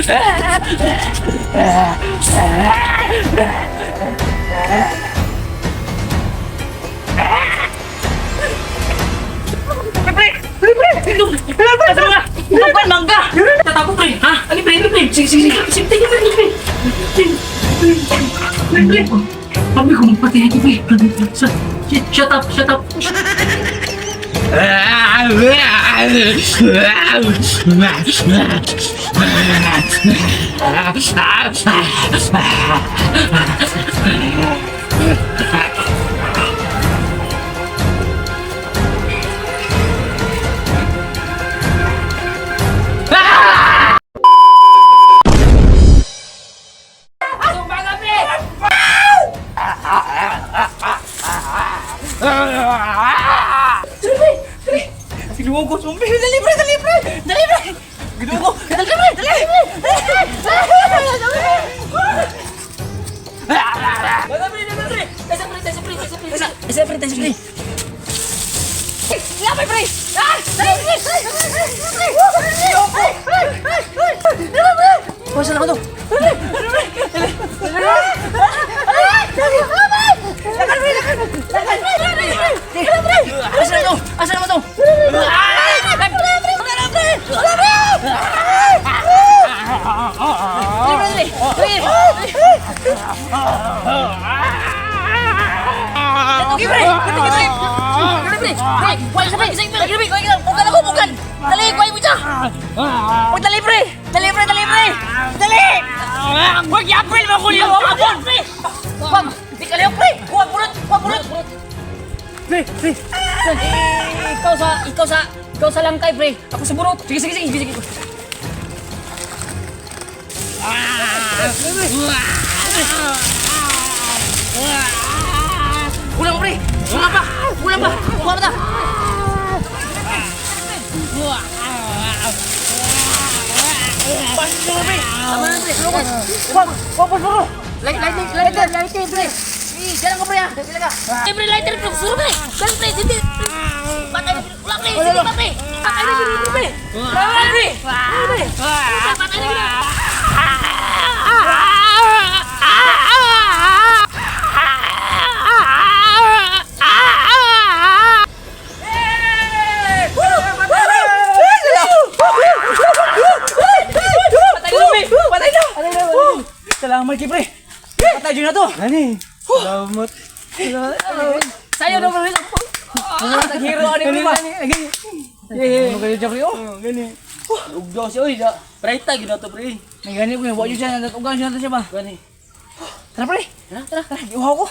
Bukan mangga. Takut pre. Hah? Ini pre. Sini. Sini pre. Tapi kau mati aja pre. Shut up. Ginuo ko, zombie! Dali, pre! Ginuo ko! Dali! Tesa, pre! Lapay, pre! Dali, pre! Kuwasan ako to! Asan mo to? Huwag i-apel mo kuya! Huwag! Di ka liyok, pre! Huwag bulot! Pre! Ikaw sa langkay, pre! Ako sa burot! Sige! Ulang, pre! Ulang pa! Kuha pa ta! Pasok mo, pre! Tama na, pre! Huwag, puro! Lighter, pre! Jalan ko, pre, ha! Dali ka! Pre, lighter, pre! Suruh, pre! Jalan, pre! Sini! Patay na, ulang, pre! Sini, pre! Patay na, pre! Patay na, Salamat ki, pre. Patay na to. Gani. Salamat. Sayo na pre. Hero ani pre ba? Gani. Ano kayo jari oh? Gani. Ugdo si oy, preta gid to pre. May gani ko, wa jud siya natugan siya ba? Gani. Tara pre. Tara. Iuhaw ko.